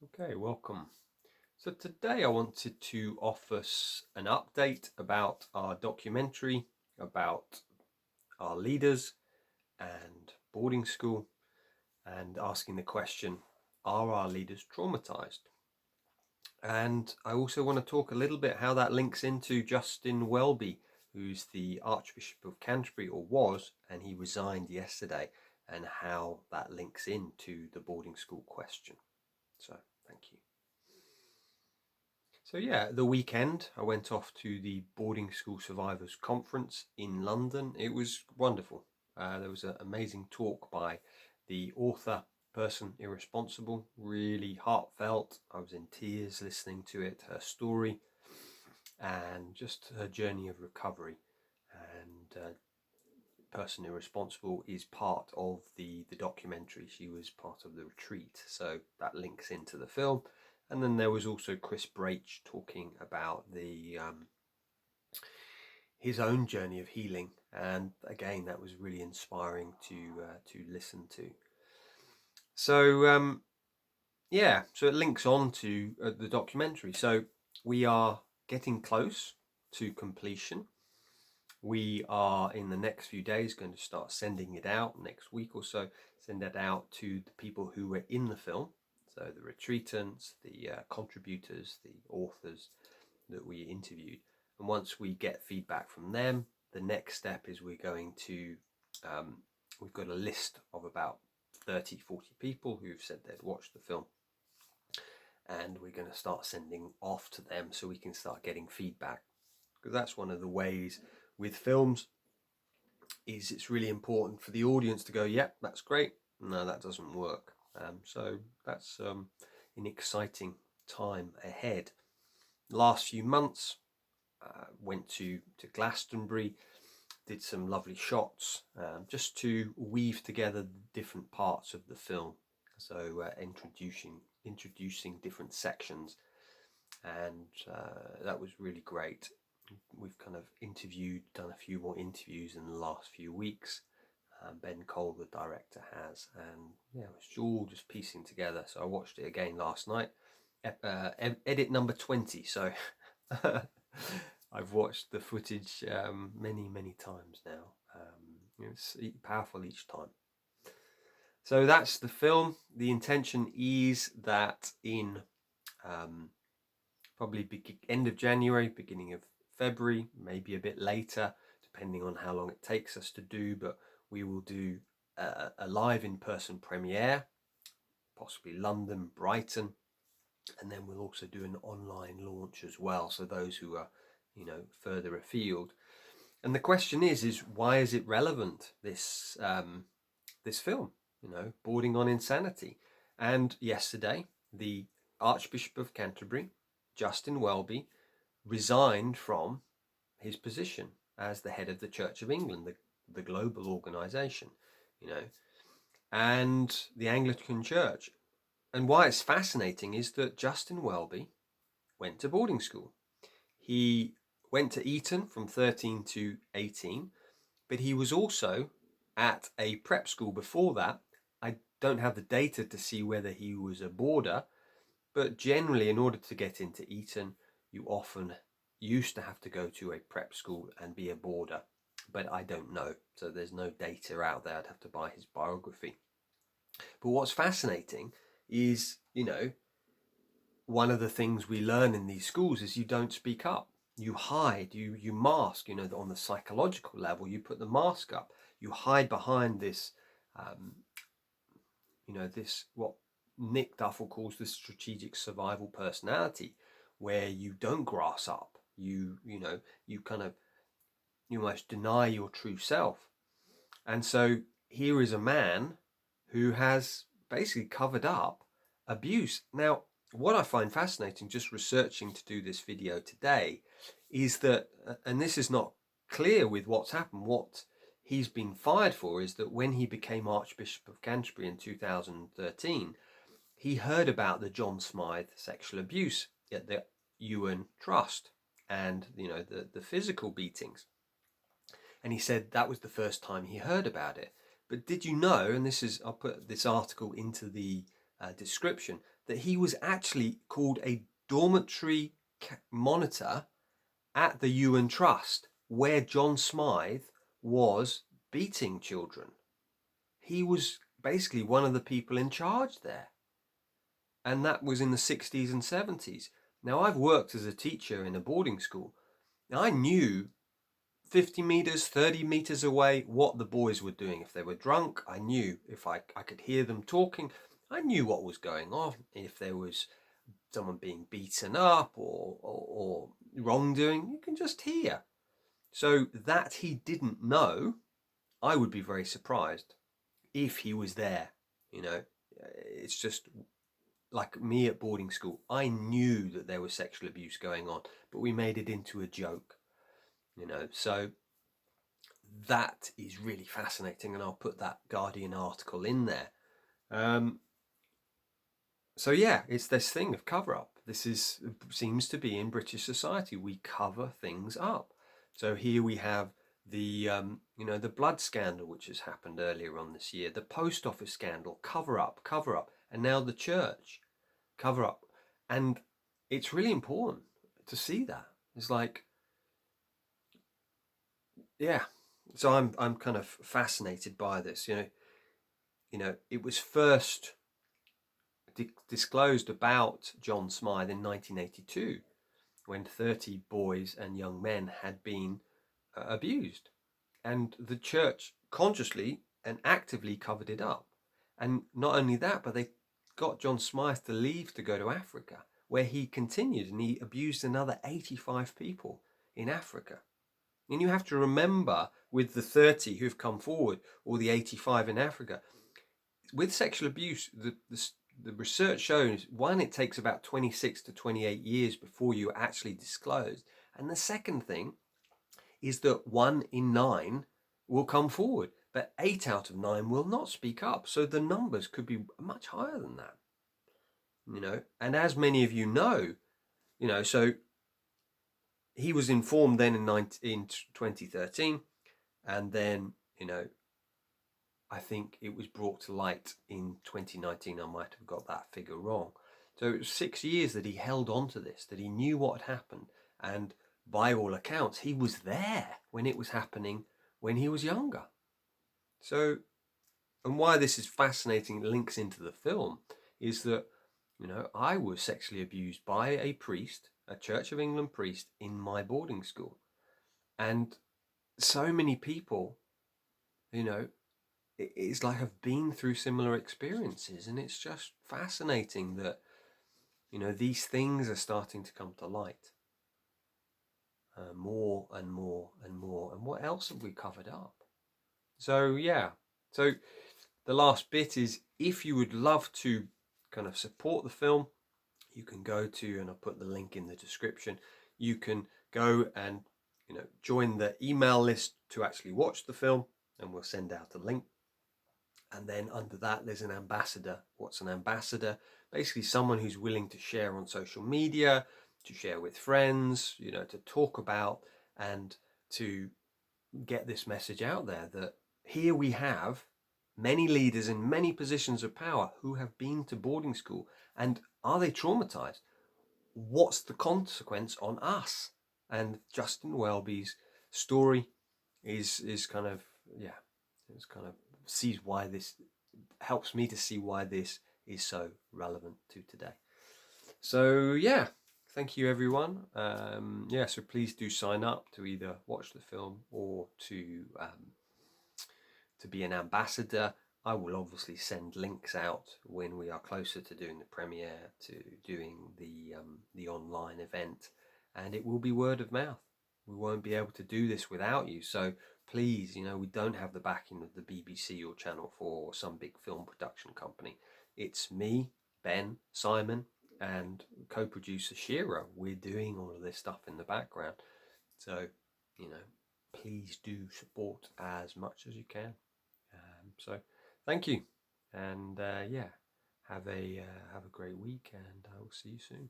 Okay, welcome. So today I wanted to offer an update about our documentary, about our leaders and boarding school, and asking the question, are our leaders traumatized? And I also want to talk a little bit how that links into Justin Welby, who's the Archbishop of Canterbury, or was, and he resigned yesterday, and how that links into the boarding school question. So, thank you. So yeah, the weekend I went off to the Boarding School Survivors Conference in London. It was wonderful. There was an amazing talk by the author, Person Irresponsible, really heartfelt. I was in tears listening to it, her story, and just her journey of recovery. And Person Irresponsible is part of the documentary. She was part of the retreat, so that links into the film. And then there was also Chris Brach talking about his own journey of healing, and again that was really inspiring to listen to. So so it links on to the documentary. So we are getting close to completion. We are in the next few days going to start sending it out, next week or so, send it out to the people who were in the film. So the retreatants, the contributors, the authors that we interviewed. And once we get feedback from them, the next step is we're going to, we've got a list of about 30, 40 people who've said they'd watched the film. And we're going to start sending off to them so we can start getting feedback. Because that's one of the ways with films is it's really important for the audience to go, yep, that's great. No, that doesn't work. So that's an exciting time ahead. Last few months, went to Glastonbury, did some lovely shots, just to weave together the different parts of the film. So introducing different sections, and that was really great. We've kind of done a few more interviews in the last few weeks. Ben Cole, the director, has, and yeah, it was all just piecing together. So I watched it again last night. Edit number 20. So I've watched the footage many times now. It's powerful each time. So that's the film. The intention is that in probably end of January, beginning of February, maybe a bit later, depending on how long it takes us to do, but we will do a live in-person premiere, possibly London, Brighton, and then we'll also do an online launch as well, so those who are further afield. And the question is why is it relevant, this this film, bordering on insanity? And yesterday the Archbishop of Canterbury, Justin Welby, resigned from his position as the head of the Church of England, the global organisation, and the Anglican Church. And why it's fascinating is that Justin Welby went to boarding school. He went to Eton from 13 to 18, but he was also at a prep school before that. I don't have the data to see whether he was a boarder, but generally, in order to get into Eton, you often used to have to go to a prep school and be a boarder, but I don't know. So there's no data out there. I'd have to buy his biography. But what's fascinating is, one of the things we learn in these schools is you don't speak up. You hide, you mask, on the psychological level, you put the mask up. You hide behind this, this, what Nick Duffell calls the strategic survival personality, where you don't grass up. You almost deny your true self. And so here is a man who has basically covered up abuse. Now, what I find fascinating, just researching to do this video today, is that, and this is not clear with what's happened, what he's been fired for is that when he became Archbishop of Canterbury in 2013, he heard about the John Smyth sexual abuse at the Iwerne Trust and, the physical beatings. And he said that was the first time he heard about it. But did you know, and I'll put this article into the description, that he was actually called a dormitory monitor at the Iwerne Trust, where John Smyth was beating children. He was basically one of the people in charge there. And that was in the 60s and 70s. Now, I've worked as a teacher in a boarding school. Now, I knew 50 meters, 30 meters away what the boys were doing. If they were drunk, I knew. If I could hear them talking, I knew what was going on. If there was someone being beaten up or wrongdoing, you can just hear. So that he didn't know, I would be very surprised if he was there. You know, it's just like me at boarding school. I knew that there was sexual abuse going on, but we made it into a joke. You know, so that is really fascinating, and I'll put that Guardian article in there. So yeah, it's this thing of cover up. This seems to be in British society. We cover things up. So here we have the the blood scandal, which has happened earlier on this year, the post office scandal, cover up, and now the church, cover up. And it's really important to see that. It's like, yeah. So I'm kind of fascinated by this. You know, it was first disclosed about John Smyth in 1982, when 30 boys and young men had been abused, and the church consciously and actively covered it up. And not only that, but they got John Smyth to leave to go to Africa, where he continued, and he abused another 85 people in Africa. And you have to remember, with the 30 who've come forward, or the 85 in Africa, with sexual abuse, the research shows, one, it takes about 26 to 28 years before you are actually disclosed. And the second thing is that 1 in 9 will come forward, but 8 out of 9 will not speak up. So the numbers could be much higher than that. You know, and as many of you know, so he was informed then in 2013, and then, I think it was brought to light in 2019. I might have got that figure wrong. So it was 6 years that he held on to this, that he knew what had happened. And by all accounts, he was there when it was happening when he was younger. So, and why this is fascinating, links into the film, is that, I was sexually abused by a priest, a Church of England priest, in my boarding school. And so many people, it's like I've been through similar experiences, and it's just fascinating that, these things are starting to come to light. More and more and more. And what else have we covered up? So, yeah. So the last bit is, if you would love to kind of support the film, you can go to, and I'll put the link in the description, you can go and, join the email list to actually watch the film, and we'll send out a link. And then under that, there's an ambassador. What's an ambassador? Basically someone who's willing to share on social media, to share with friends, to talk about and to get this message out there, that here we have many leaders in many positions of power who have been to boarding school. And are they traumatized? What's the consequence on us? And Justin Welby's story is kind of, it's kind of sees why this helps me to see why this is so relevant to today. So yeah, thank you everyone. So please do sign up to either watch the film or to be an ambassador. I will obviously send links out when we are closer to doing the premiere, to doing the online event, and it will be word of mouth. We won't be able to do this without you. So please, we don't have the backing of the BBC or Channel 4 or some big film production company. It's me, Ben, Simon, and co-producer Shira. We're doing all of this stuff in the background. So, please do support as much as you can. So thank you. And have a great week, and I will see you soon.